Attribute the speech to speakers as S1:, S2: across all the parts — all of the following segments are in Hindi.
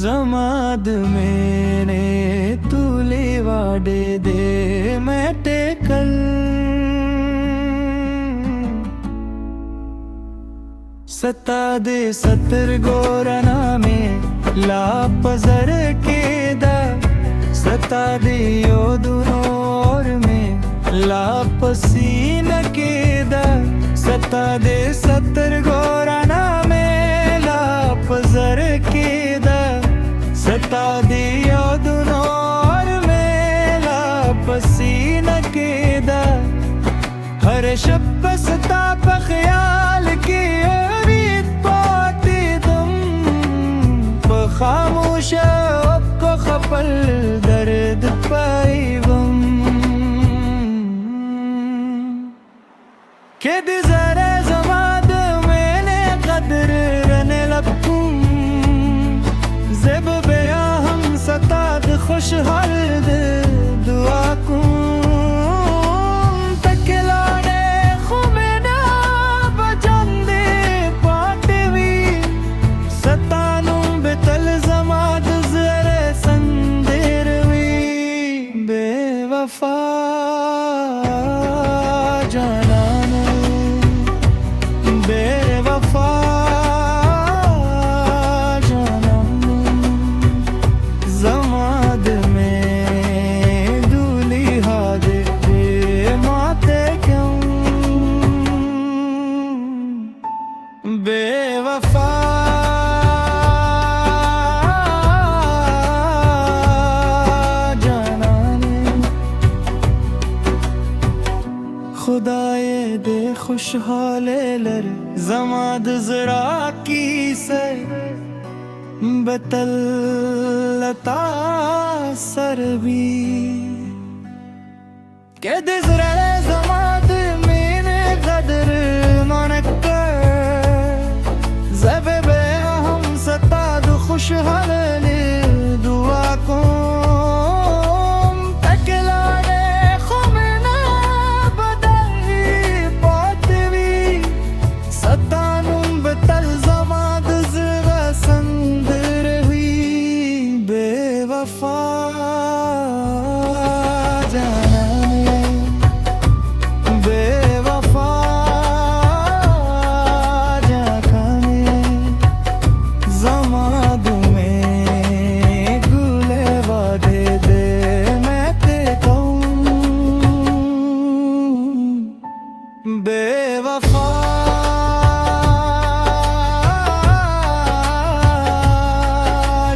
S1: जमाद मेने तूली वाडे दे मैटे कल सता दे सतर गोरना में लापजर के दा सता दे यो दुनोर में लापसीन के दा सता दे सतर गोरना में लापजर के दा सता दे यो दुनोर में लापसीन के दा हर शब सता पे ख्याल की खामोश को खपल दर्द पाइवम के दिजरे जमाद मैंने कदर रने लगूं ज़ेब बेया हम सताद खुशहाल दुआ कूं बेवफा जानाने खुदाए दे खुशहाले लर जमाद जरा की से बतलता सरबी के दिजरे जमाद मैंने कदर मनक खुशहाल दुआ को तकलाने खुमना बदली पातवी सतानुम बतल जमाद जरा संदर हुई बेवफा जाने बेवफा जाने जमा बेवफा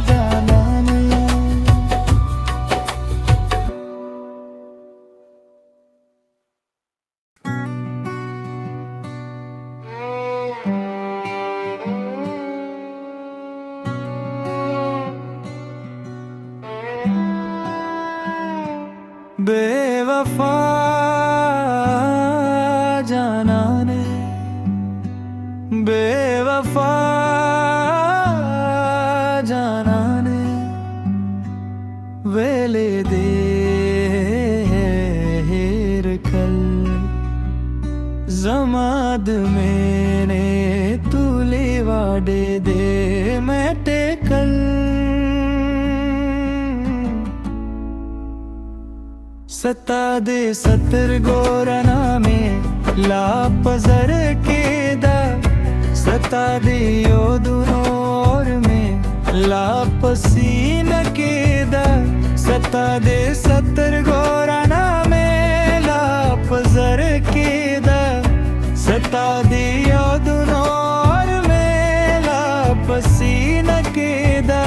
S1: जानाने बेवफा जानाने बेवफा जानाने वेले देर कल जमाद मैंने तूली वाडे दे मैटे कल सता दे सतर गोरना में लापजर के दा सता दे यो दुनोर में लापसीन के दा सता दे सतर गोरना में लापजर के दा सता दे यो दुनोर में लापसीन के दा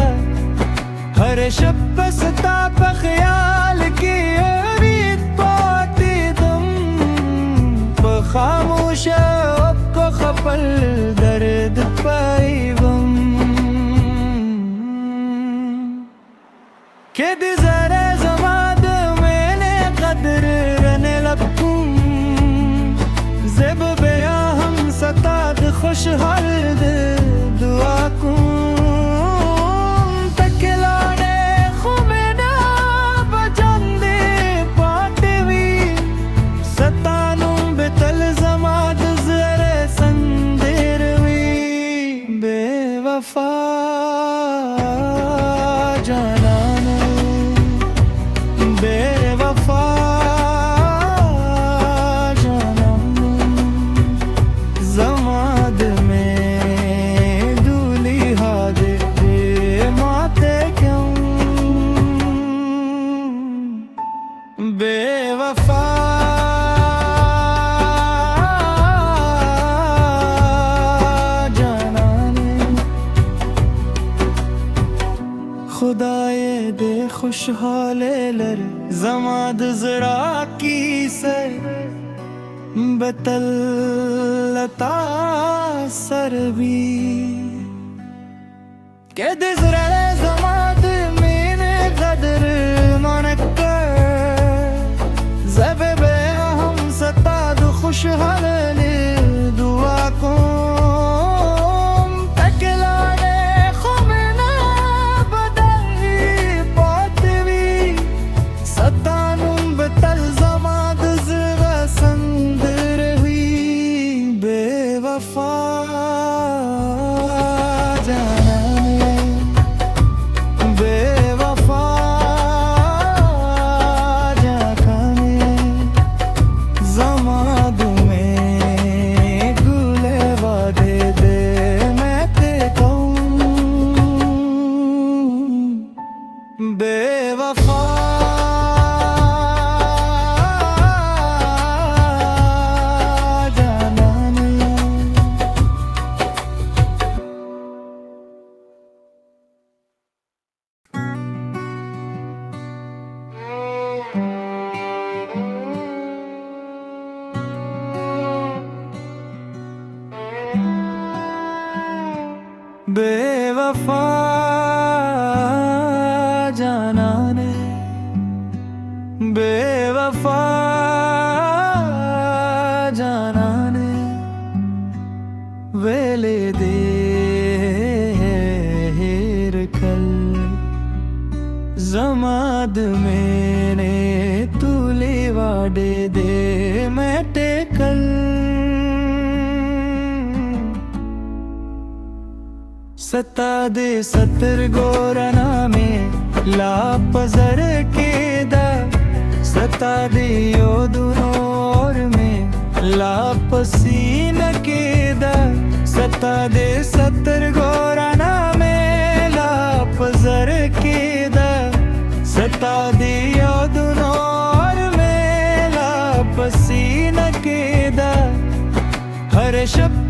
S1: हर शब सता पे ख्याल की खामोश को खपल दर्द पाइवम के दिजरे जमाद मैंने कदर रने लगूं ज़ेब बेया हम सताद खुशहाल दुआ कूं बेवफा खुदाए दे खुशहाले लर जमाद जरा की से बतलता सरबी के दिजरे जमाद मेने कदर मनकर ज़बे हम सताद खुशहाले दुआ को बेवफा जाना बेवफा जाना ने बेवफा जाना ने वेले देर कल जमाद मैंने तुले वाडे दे मैटे कल सता दे सतर गोरना में लापजर के दा सता दे यो दुनोर में लापसीन के दा सता दे सतर गोरना में लापजर के दा सता दे यो दुनोर में लापसीन के दा हर शब्द